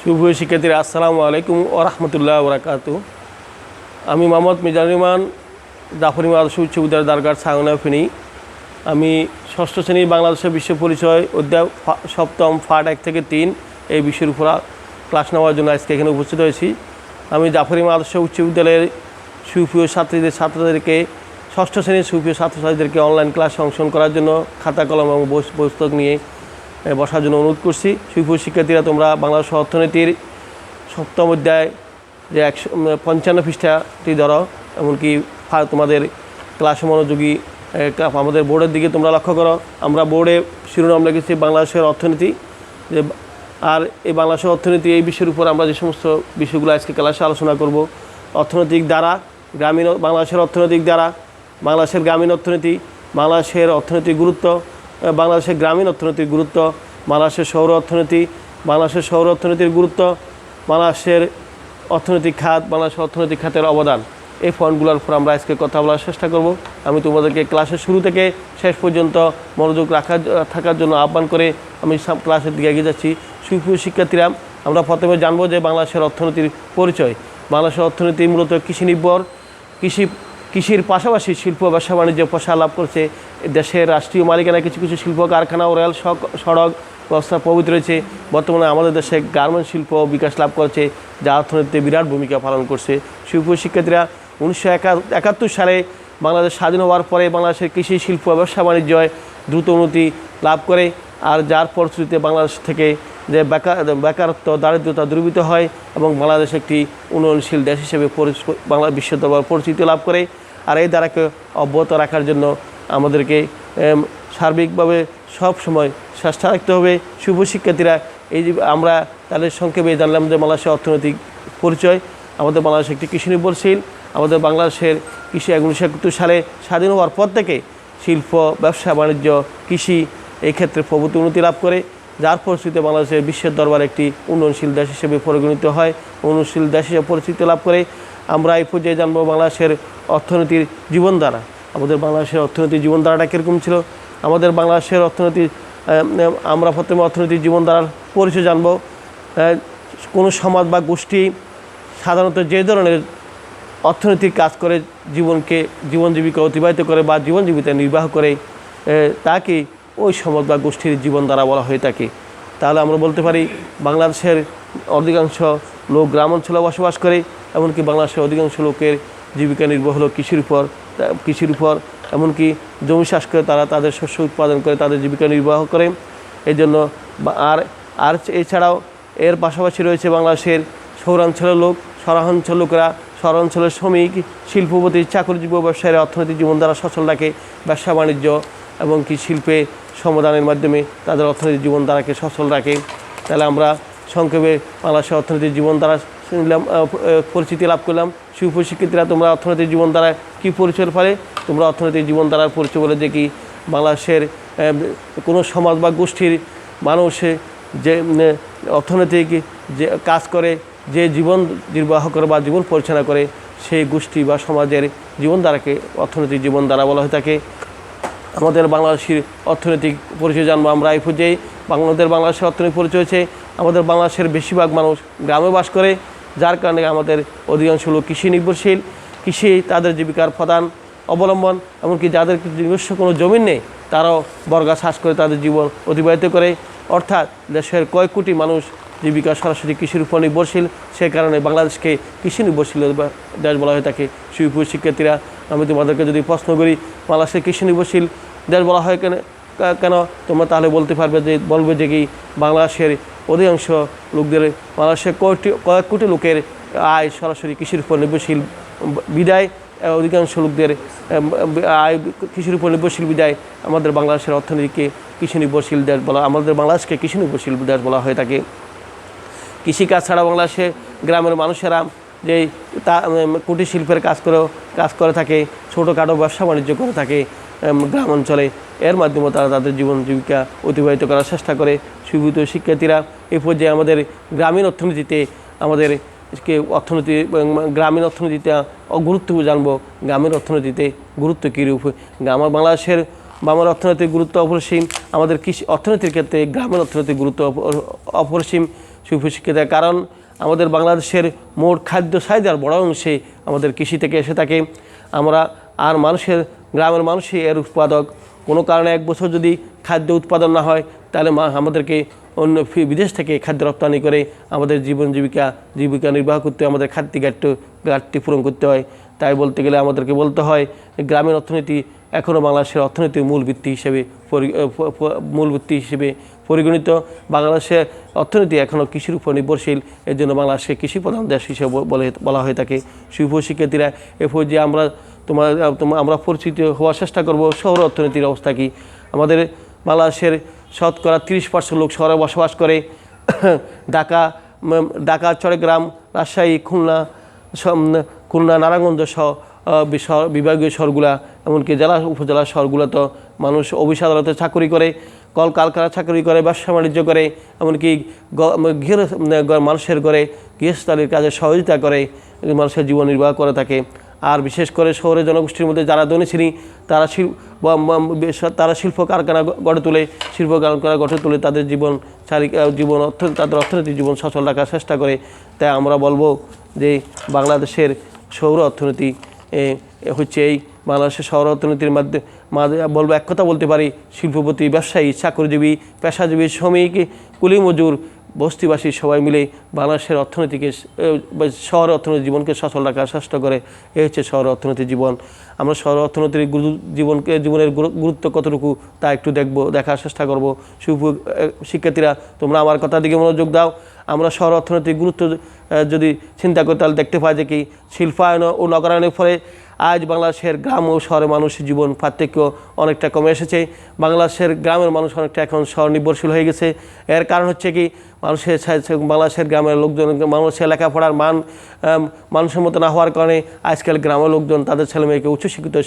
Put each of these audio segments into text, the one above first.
সুপ্রিয় শিক্ষার্থীরা আসসালামু আলাইকুম ওয়া রাহমাতুল্লাহি ওয়া বারাকাতুহু। আমি মোহাম্মদ মিজানুর রহমান, জাফর ইমাম আদর্শ উচ্চ বিদ্যালয় দারগার ছাগনা ফেনী। আমি ষষ্ঠ শ্রেণী বাংলাদেশের বিশ্ব পরিচয় অধ্যায় সপ্তম পার্ট 1 থেকে 3 এই বিষয়ের উপর ক্লাস নেওয়ার জন্য আজকে এখানে উপস্থিত হয়েছি। আমি জাফর ইমাম আদর্শ উচ্চ বিদ্যালয়ের সুপ্রিয় ছাত্রদেরকে ষষ্ঠ শ্রেণীর সুপ্রিয় ছাত্রছাত্রীদেরকে অনলাইন ক্লাসে অংশগ্রহণ করার জন্য খাতা কলম এবং পুস্তক নিয়ে বসার জন্য অনুরোধ করছি। সুপ্রিয় শিক্ষার্থীরা, তোমরা বাংলাদেশ অর্থনীতির সপ্তম অধ্যায় যে 155 পৃষ্ঠাটি ধরো, এমনকি তোমাদের ক্লাস মনোযোগী আমাদের বোর্ডের দিকে তোমরা লক্ষ্য করো। আমরা বোর্ডে শিরোনাম লিখেছি বাংলাদেশের অর্থনীতি। যে আর এই বাংলাদেশের অর্থনীতি এই বিষয়ের উপর আমরা যে সমস্ত বিষয়গুলো আজকে ক্লাসে আলোচনা করব। অর্থনৈতিক দ্বারা বাংলাদেশের অর্থনৈতিক দ্বারা, বাংলাদেশের গ্রামীণ অর্থনীতি, বাংলাদেশের অর্থনৈতিক গুরুত্ব, বাংলাদেশের গ্রামীণ অর্থনীতির গুরুত্ব, বাংলাদেশের শহর অর্থনীতি, বাংলাদেশের শহর অর্থনীতির গুরুত্ব, বাংলাদেশের অর্থনৈতিক খাত, বাংলাদেশের অর্থনৈতিক খাতের অবদান, এই পয়েন্টগুলোর উপর আমরা আজকে কথা বলার চেষ্টা করব। আমি তোমাদেরকে ক্লাসের শুরু থেকে শেষ পর্যন্ত মনোযোগ থাকার জন্য আহ্বান করে আমি ক্লাসের দিকে এগিয়ে যাচ্ছি। সুপ্রিয় শিক্ষার্থীরা, আমরা প্রথমে জানবো যে বাংলাদেশের অর্থনীতির পরিচয়। বাংলাদেশের অর্থনীতি মূলত কৃষি নির্ভর। কৃষির পাশাপাশি শিল্প ব্যবসা বাণিজ্য প্রসার লাভ করছে। দেশের রাষ্ট্রীয় মালিকানা কিছু কিছু শিল্প কারখানা ও রেল সড়ক ব্যবস্থা প্রভৃতি রয়েছে। বর্তমানে আমাদের দেশে গার্মেন্টস শিল্প বিকাশ লাভ করেছে, যা অর্থনীতিতে বিরাট ভূমিকা পালন করছে। সুপ্রিয় শিক্ষার্থীরা, 1971 সালে বাংলাদেশ স্বাধীন হওয়ার পরে বাংলাদেশের কৃষি শিল্প ব্যবসা বাণিজ্য দ্রুত উন্নতি লাভ করে, আর যার ফলশ্রুতিতে বাংলাদেশ থেকে যে বেকারত্ব দারিদ্রতা দূরীভূত হয় এবং বাংলাদেশ একটি উন্নয়নশীল দেশ হিসেবে বাংলা বিশ্ব দরবার পরিচিতি লাভ করে। আর এই ধারাকে অব্যাহত রাখার জন্য আমাদেরকে সার্বিকভাবে সব সময় চেষ্টা রাখতে হবে। শুভ শিক্ষার্থীরা, এই যে আমরা তাদের সংক্ষেপে জানলাম যে বাংলাদেশের অর্থনৈতিক পরিচয়। আমাদের বাংলাদেশ একটি কৃষি নির্ভরশীল। আমাদের বাংলাদেশের কৃষি 1971 সালে স্বাধীন হওয়ার পর থেকে শিল্প ব্যবসা বাণিজ্য কৃষি এই ক্ষেত্রে প্রভূত উন্নতি লাভ করে, যার ফলশ্রুতিতে বাংলাদেশের বিশ্বের দরবারে একটি উন্নয়নশীল দেশ হিসেবে পরিগণিত হয়, উন্নয়নশীল দেশ হিসেবে পরিচিতি লাভ করে। আমরা এই পর্যায়ে জানবো বাংলাদেশের অর্থনীতির জীবনধারা। আমাদের বাংলাদেশের অর্থনীতির জীবনধারাটা কীরকম ছিল। আমাদের বাংলাদেশের আমরা প্রথমে অর্থনীতির জীবনধারার পরিচয় জানবো। কোনো সমাজ বা গোষ্ঠী সাধারণত যে ধরনের অর্থনৈতিক কাজ করে জীবন জীবিকা অতিবাহিত করে বা জীবন জীবিকা নির্বাহ করে, তাকে ওই সমাজ বা গোষ্ঠীর জীবনধারা বলা হয়ে থাকে। তাহলে আমরা বলতে পারি বাংলাদেশের অধিকাংশ লোক গ্রাম অঞ্চলে বসবাস করে, এমনকি বাংলাদেশের অধিকাংশ লোকের জীবিকা নির্বাহ হলো কৃষির উপর, এমনকি জমি চাষ করে তারা তাদের শস্য উৎপাদন করে তাদের জীবিকা নির্বাহ করে। এই জন্য আর এছাড়াও এর পাশাপাশি রয়েছে বাংলাদেশের শহরাঞ্চলের লোকেরা শহরাঞ্চলের শ্রমিক, শিল্পপতি, চাকরিজীবী, ব্যবসায়ীরা অর্থনৈতিক জীবনধারা সচল রাখে। ব্যবসা বাণিজ্য এবং কি শিল্পে সমাধানের মাধ্যমে তাদের অর্থনৈতিক জীবনধারাকে সচল রাখে। তাহলে আমরা সংক্ষেপে বাংলাদেশের অর্থনৈতিক জীবনধারা পরিচিতি লাভ করলাম। সুপ্রশিক্ষিতরা, তোমরা অর্থনৈতিক জীবনধারা কী পরিচয়ের ফলে তোমরা অর্থনৈতিক জীবনধারার পরিচয় বলে যে কি বাংলাদেশের কোনো সমাজ বা গোষ্ঠীর মানুষ যে অর্থনৈতিক যে কাজ করে, যে জীবন নির্বাহ করে বা জীবন পরিচালনা করে, সেই গোষ্ঠী বা সমাজের জীবনধারাকে অর্থনৈতিক জীবনধারা বলা হয়ে থাকে। আমাদের বাংলাদেশের অর্থনৈতিক পরিচয় জানবো আমরা এই পর্যায়ে। বাংলাদেশের অর্থনৈতিক পরিচয় হচ্ছে আমাদের বাংলাদেশের বেশিরভাগ মানুষ গ্রামে বাস করে, যার কারণে আমাদের অধিকাংশ লোক কৃষি নির্ভরশীল। কৃষি তাদের জীবিকার প্রধান অবলম্বন। এমনকি যাদের নিজস্ব কোনো জমি নেই, তারাও বর্গা চাষ করে তাদের জীবন অতিবাহিত করে। অর্থাৎ দেশের কয়েক কোটি মানুষ জীবিকা সরাসরি কৃষির উপর নির্ভরশীল। সে কারণে বাংলাদেশকে কৃষি নির্ভরশীল দেশ বলা হয়ে থাকে। সুপ্রিয় শিক্ষার্থীরা, আমি তোমাদেরকে যদি প্রশ্ন করি বাংলাদেশের কৃষি নির্ভরশীল দেশ বলা হয় কেন, তোমরা তাহলে বলবে যে কি বাংলাদেশের অধিকাংশ লোকদের, বাংলাদেশের কয়েক কোটি লোকের আয় সরাসরি কৃষির উপর নির্ভরশীল বিদায়, অধিকাংশ লোকদের আয় কৃষির উপর নির্ভরশীল বিদায় আমাদের বাংলাদেশের অর্থনীতিকে কৃষি নির্ভরশীল দেশ আমাদের বাংলাদেশকে কৃষি নির্ভরশীল দেশ বলা হয়ে থাকে। কৃষিকাজ ছাড়া বাংলাদেশে গ্রামের মানুষেরা যে কুটির শিল্পের কাজ করে থাকে, ছোটোখাটো ব্যবসা বাণিজ্য করে থাকে গ্রাম অঞ্চলে, এর মাধ্যমে তারা তাদের জীবন জীবিকা অতিবাহিত করার চেষ্টা করে। সুবিধ শিক্ষার্থীরা, এই পর্যায়ে আমাদের গ্রামীণ অর্থনীতিতে গ্রামীণ অর্থনীতিতে গুরুত্ব জানবো। গ্রামীণ অর্থনীতিতে গুরুত্ব কীরূপ। বাংলাদেশের অর্থনৈতিক গুরুত্ব অপরিসীম। আমাদের কৃষি অর্থনীতির ক্ষেত্রে গ্রামীণ অর্থনৈতিক গুরুত্ব অপরিসীম। সুপ্রশিক্ষিত, কারণ আমাদের বাংলাদেশের মোট খাদ্য চাহিদার বড় অংশে আমাদের কৃষি থেকে এসে থাকে। আমরা আর গ্রামের মানুষই এর উৎপাদক। কোনো কারণে এক বছর যদি খাদ্য উৎপাদন না হয়, তাহলে আমাদেরকে অন্য বিদেশ থেকে খাদ্য রপ্তানি করে আমাদের জীবিকা নির্বাহ করতে, আমাদের ঘাটতি পূরণ করতে হয়। তাই বলতে গেলে আমাদেরকে বলতে হয় গ্রামের অর্থনীতি এখনও বাংলাদেশের অর্থনীতির মূল ভিত্তি হিসেবে পরিগণিত। বাংলাদেশের অর্থনীতি এখনও কৃষির উপর নির্ভরশীল। এর জন্য বাংলাদেশকে কৃষি প্রধান দেশ হিসেবে বলা হয়ে থাকে। শিক্ষার্থীরা এরপর যে আমরা পরিচিত হওয়ার চেষ্টা করব শহর অর্থনীতির অবস্থা কী। আমাদের বাংলাদেশের শতকরা 30% লোক শহরে বসবাস করে। ঢাকা, চট্টগ্রাম, রাজশাহী, খুলনা, নারায়ণগঞ্জ সহ বিভাগীয় শহরগুলা, এমনকি জেলা উপজেলা শহরগুলোতে মানুষ অফিস আদালতে চাকরি করে, কলকারখানা চাকরি করে, ব্যবসা বাণিজ্য করে, এমনকি মানুষের ঘরে গৃহস্থালির কাজে সহযোগিতা করে মানুষের জীবন নির্বাহ করে থাকে। আর বিশেষ করে শহরের জনগোষ্ঠীর মধ্যে যারা ধনী শ্রেণী, তারা শিল্প কারখানা গড়ে তুলে তাদের তাদের অর্থনৈতিক জীবন সচল রাখার চেষ্টা করে। তাই আমরা বলবো যে বাংলাদেশের সৌর অর্থনীতি হচ্ছে এই বাংলাদেশের শহর অর্থনীতির মাঝে বলবো এক কথা বলতে পারি, শিল্পপতি, ব্যবসায়ী, চাকরিজীবী, পেশাজীবী, শ্রমিক, কুলি মজুর, বস্তিবাসী সবাই মিলে বাংলাদেশের অর্থনীতিকে, শহর অর্থনীতির জীবনকে সচল রাখার চেষ্টা করে। এই হচ্ছে শহর অর্থনীতির জীবন। আমরা শহর অর্থনীতির জীবনের গুরুত্ব কতটুকু তা একটু দেখার চেষ্টা করব। শিক্ষার্থীরা, তোমরা আমার কথার দিকে মনোযোগ দাও। আমরা শহর অর্থনীতির গুরুত্ব যদি চিন্তা করি, তাহলে দেখতে পাই যে কি শিল্পায়ন ও নগরায়নের ফলে আজ বাংলাদেশের গ্রাম ও শহরের মানুষের জীবন পার্থক্য অনেকটা কমে এসেছে। বাংলাদেশের গ্রামের মানুষ অনেকটা এখন শহর নির্ভরশীল হয়ে গেছে। এর কারণ হচ্ছে কি বাংলাদেশের গ্রামের লোকজন, মানুষের লেখাপড়ার মানুষের মতো না হওয়ার কারণে আজকাল গ্রামের লোকজন তাদের ছেলেমেয়েকে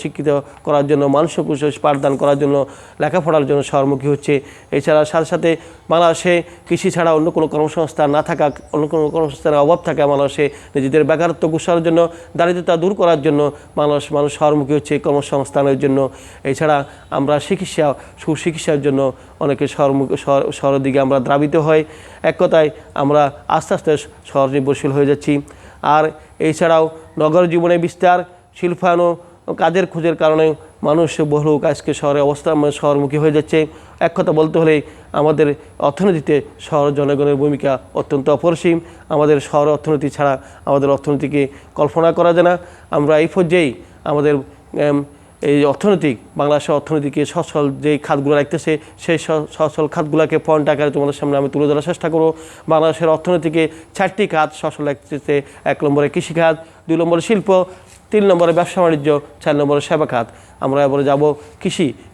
শিক্ষিত করার জন্য, মানুষের পাঠদান করার জন্য, লেখাপড়ার জন্য শহরমুখী হচ্ছে। এছাড়া সাথে সাথে বাংলাদেশে কৃষি ছাড়া অন্য কোনো কর্মসংস্থান না থাকা, অন্য কোনো কর্মসংস্থানের অভাব থাকা, বাংলাদেশে নিজেদের বেকারত্ব ঘোষানোর জন্য, দারিদ্রতা দূর করার জন্য মানুষ শহরমুখী হচ্ছে কর্মসংস্থানের জন্য। এছাড়া আমরা সুচিকিৎসার জন্য অনেকে শহরের দিকে আমরা ধাবিত হয়। এক কথায় আমরা আস্তে আস্তে শহর নির্ভরশীল হয়ে যাচ্ছি। আর এছাড়াও নগর জীবনে বিস্তার, শিল্পায়ন, কাজের খোঁজের কারণে মানুষ বহু লোক আজকে শহরমুখী হয়ে যাচ্ছে। এক কথা বলতে হলে আমাদের অর্থনীতিতে শহর জনগণের ভূমিকা অত্যন্ত অপরিসীম। আমাদের শহর অর্থনীতি ছাড়া আমাদের অর্থনীতিকে কল্পনা করা যায় না। আমরা এই পর্যায়ে আমাদের এই বাংলাদেশের অর্থনীতিকে সচল যেই খাতগুলো রাখতেছে, সেই সচল খাতগুলোকে পয়েন্ট আকারে তোমাদের সামনে আমি তুলে ধরার চেষ্টা করব। বাংলাদেশের অর্থনীতিকে 4টি খাত সচল রাখতেছে। 1 নম্বরে কৃষিখাত, 2 নম্বরে শিল্প, 3 নম্বরে ব্যবসা বাণিজ্য, 4 নম্বরে সেবা খাত। আমরা এবারে যাব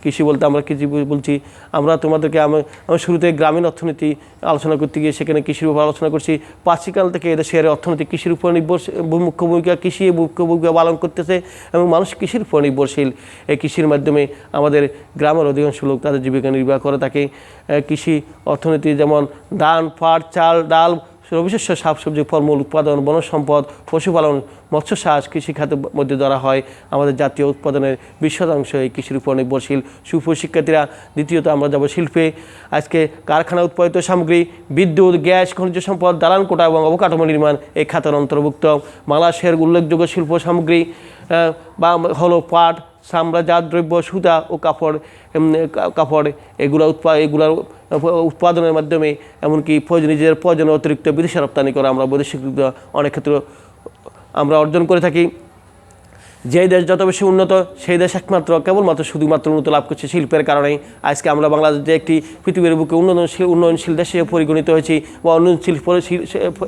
কৃষি বলতে আমরা কৃষি বলছি। আমরা তোমাদেরকে আমি শুরুতে গ্রামীণ অর্থনীতি আলোচনা করতে গিয়ে সেখানে কৃষির উপর আলোচনা করছি। প্রাচীনকাল থেকে এদেশের অর্থনীতি কৃষির উপর মুখ্য ভূমিকা পালন করতেছে এবং মানুষ কৃষির উপর নির্ভরশীল। এই কৃষির মাধ্যমে আমাদের গ্রামের অধিকাংশ লোক তাদের জীবিকা নির্বাহ করে থাকে। কৃষি অর্থনীতি যেমন ধান, পাট, চাল, ডাল, সর্ববিশেষ শাকসবজি, ফলমূল উৎপাদন, বনজ সম্পদ, পশুপালন, মৎস্য চাষ কৃষি খাতের মধ্যে ধরা হয়। আমাদের জাতীয় উৎপাদনের 20% এই কৃষির উপর নির্ভরশীল। শিক্ষার্থীরা, দ্বিতীয়ত আমরা যাব শিল্পে। আজকে কারখানা উৎপাদিত সামগ্রী, বিদ্যুৎ, গ্যাস, খনিজ সম্পদ, দালান কোটা এবং অবকাঠামো নির্মাণ এই খাতের অন্তর্ভুক্ত। বাংলাদেশের উল্লেখযোগ্য শিল্প সামগ্রী হলো পাট, চামড়াজাত দ্রব্য, সুতা ও কাপড় এগুলোর উৎপাদনের মাধ্যমে এমনকি নিজেদের প্রয়োজনের অতিরিক্ত বিদেশে রপ্তানি করে আমরা বৈদেশিক অনেক ক্ষেত্রে আমরা অর্জন করে থাকি। যেই দেশ যত বেশি উন্নত, সেই দেশ শুধুমাত্র উন্নত লাভ করছে শিল্পের কারণেই। আজকে আমরা বাংলাদেশ যে একটি পৃথিবীর বুকে উন্নয়নশীল দেশে পরিগণিত হয়েছি বা উন্নয়নশীল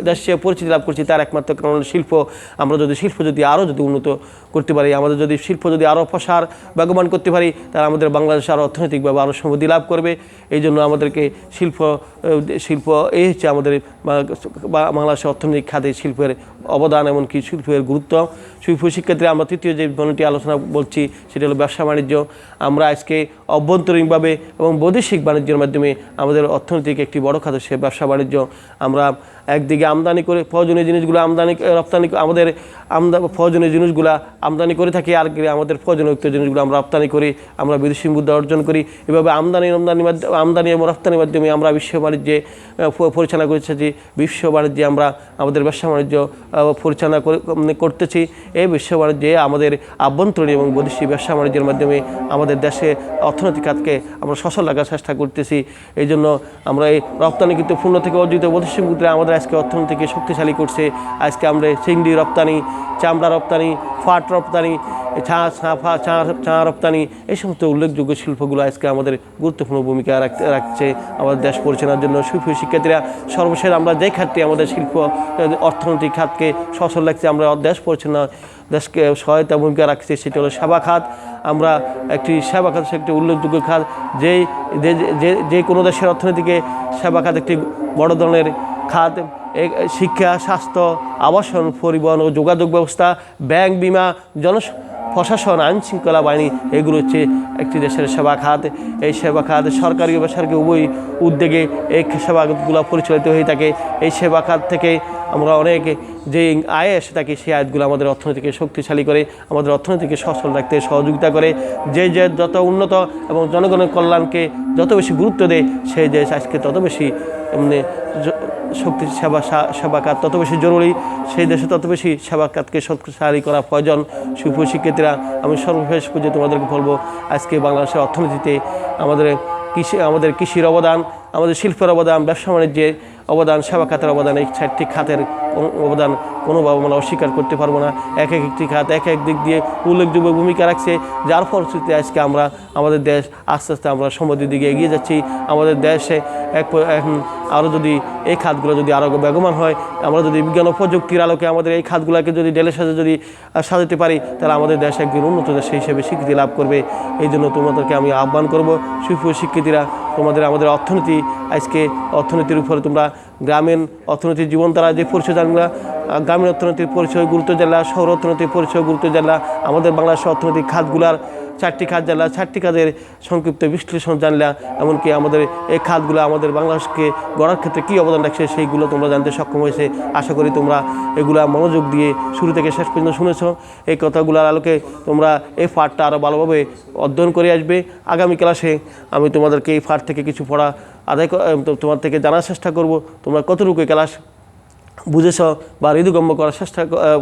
দেশে পরিচিতি লাভ করছি, তার একমাত্র কারণ শিল্প। আমরা যদি শিল্প আরও উন্নত করতে পারি, আমাদের যদি শিল্প আরও প্রসার বেগবান করতে পারি, তাহলে আমাদের বাংলাদেশ আরও অর্থনৈতিকভাবে আরও সমৃদ্ধি লাভ করবে। এই জন্য আমাদেরকে শিল্প এই হচ্ছে আমাদের বাংলাদেশের অর্থনৈতিক খাতে শিল্পের অবদান, এমনকি শিল্পের গুরুত্ব। শিক্ষার্থীরা, আমরা তৃতীয় যে বিষয়টি আলোচনা বলছি সেটা হলো ব্যবসা বাণিজ্য। আমরা আজকে অভ্যন্তরীণভাবে এবং বৈদেশিক বাণিজ্যের মাধ্যমে আমাদের অর্থনৈতিক একটি বড় খাত সে ব্যবসা বাণিজ্য। আমরা একদিকে আমদানি করে প্রয়োজনীয় জিনিসগুলো রপ্তানি প্রয়োজনীয় জিনিসগুলো আমদানি করে থাকি, আর আমাদের প্রয়োজনীয় জিনিসগুলো আমরা রপ্তানি করি, আমরা বিদেশি মুদ্রা অর্জন করি। এভাবে আমদানি এবং রপ্তানির মাধ্যমে আমরা বিশ্ব বাণিজ্যে পরিচালনা করে থাকি। বিশ্ব বাণিজ্যে আমরা আমাদের ব্যবসা বাণিজ্য পরিচালনা করতেছি। এই বিশ্ব বাণিজ্যে আমাদের আভ্যন্তরীণ এবং বৈদেশিক ব্যবসা বাণিজ্যের মাধ্যমে আমাদের দেশে অর্থনৈতিক খাতকে আমরা সচল রাখার চেষ্টা করতেছি। এই জন্য আমরা এই রপ্তানি কিন্তু পূর্ণ থেকে অর্জিত বৈদেশিক মুদ্রা আমাদের আজকে অর্থনীতিকে শক্তিশালী করছে। আজকে আমরা চিংড়ি রপ্তানি, চামড়া রপ্তানি, পাট রপ্তানি, চা রপ্তানি, এই সমস্ত উল্লেখযোগ্য শিল্পগুলো আজকে আমাদের গুরুত্বপূর্ণ ভূমিকা রাখছে আমাদের দেশ পরিচালনার জন্য। সুপ্রিয় শিক্ষার্থীরা, সর্বশেষ আমরা যে খাতটি আমাদের শিল্প অর্থনৈতিক খাতকে সচল রাখছে, আমরা দেশ পরিচালনা দেশকে সহায়তা ভূমিকা রাখছে, সেটা হলো সেবা খাত। আমরা একটি সেবা খাত একটি উল্লেখযোগ্য খাত, যে কোনো দেশের অর্থনীতিকে সেবা খাত একটি বড় ধরনের খাত। শিক্ষা, স্বাস্থ্য, আবাসন, পরিবহন ও যোগাযোগ ব্যবস্থা, ব্যাংক, বিমা, প্রশাসন, আইন শৃঙ্খলা বাহিনী, এগুলো হচ্ছে একটি দেশের সেবা খাত। এই সেবা খাত সরকারি ও বেসরকারি উভয় উদ্যোগে এই সেবা খাতগুলো পরিচালিত হয়ে থাকে। এই সেবা খাত থেকে আমরা অনেক যে আয় এসে থাকে, সেই আয়গুলো আমাদের অর্থনীতিকে শক্তিশালী করে, আমাদের অর্থনীতিকে সচল রাখতে সহযোগিতা করে। যে যত উন্নত এবং জনগণের কল্যাণকে যত বেশি গুরুত্ব দেয়, সেই দেশ আজকে তত বেশি শক্তি সেবা খাত তত বেশি জরুরি, সেই দেশে তত বেশি সেবা খাতকে শক্তিশালী করা প্রয়োজন। সুপ্রিয় শিক্ষার্থীরা, আমি সর্বশেষ পর্যন্ত তোমাদেরকে বলবো, আজকে বাংলাদেশের অর্থনীতিতে আমাদের কৃষির অবদান, আমাদের শিল্পের অবদান, ব্যবসা বাণিজ্যের অবদান, সেবা খাতের অবদান, এই 4টি খাতের অবদান কোনোভাবে আমরা অস্বীকার করতে পারবো না। এক একটি খাত এক এক দিক দিয়ে উল্লেখযোগ্য ভূমিকা রাখছে, যার ফলশ্রুতিতে আজকে আমাদের দেশ আস্তে আস্তে আমরা সমৃদ্ধির দিকে এগিয়ে যাচ্ছি। আমাদের দেশে আরও যদি এই খাতগুলো যদি আরও বেগমান হয়, আমরা যদি বিজ্ঞান ও প্রযুক্তির আলোকে আমাদের এই খাতগুলোকে যদি ডেলের সাথে যদি সাজাতে পারি, তাহলে আমাদের দেশ একদিন উন্নত দেশ হিসেবে স্বীকৃতি লাভ করবে। এই জন্য তোমাদেরকে আমি আহ্বান করব, সুপ্রিয় শিক্ষার্থীরা, আমাদের অর্থনীতি, আজকে অর্থনীতির উপরে তোমরা গ্রামীণ অর্থনীতির জীবনধারা যে পরিচয় জানলা, গ্রামীণ অর্থনীতির পরিচয় গুরুত্ব জানলা, শহর অর্থনীতির পরিচয় গুরুত্ব জানলা, আমাদের বাংলাদেশের অর্থনৈতিক খাতগুলার 4টি খাত জানলা, 4টি খাতের সংক্ষিপ্ত বিশ্লেষণ জানলা, এমনকি আমাদের এই খাতগুলো আমাদের বাংলাদেশকে গড়ার ক্ষেত্রে কী অবদান রাখছে সেইগুলো তোমরা জানতে সক্ষম হয়েছে। আশা করি তোমরা এগুলা মনোযোগ দিয়ে শুরু থেকে শেষ পর্যন্ত শুনেছ। এই কথাগুলোর আলোকে তোমরা এই পাঠটা আরও ভালোভাবে অধ্যয়ন করে আসবে। আগামী ক্লাসে আমি তোমাদেরকে এই পাঠ থেকে কিছু পড়া তোমার থেকে জানার চেষ্টা করব। তোমরা কতটুকু ক্লাস বুঝেছ বা হৃদয়গম্য করার চেষ্টা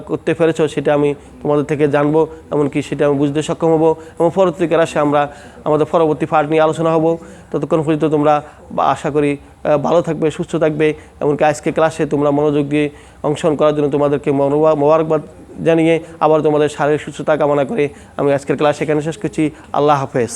করতে পেরেছ, সেটা আমি তোমাদের থেকে জানবো, এমনকি সেটা আমি বুঝতে সক্ষম হব। এবং পরবর্তী ক্লাসে আমরা আমাদের পরবর্তী পাঠ নিয়ে আলোচনা হব। ততক্ষণ পর্যন্ত তোমরা আশা করি ভালো থাকবে, সুস্থ থাকবে। এমনকি আজকে ক্লাসে তোমরা মনোযোগ দিয়ে অংশগ্রহণ করার জন্য তোমাদেরকে মোবারকবাদ জানিয়ে আবার তোমাদের শারীরিক সুস্থতা কামনা করে আমি আজকের ক্লাস এখানে শেষ করছি। আল্লাহ হাফেজ।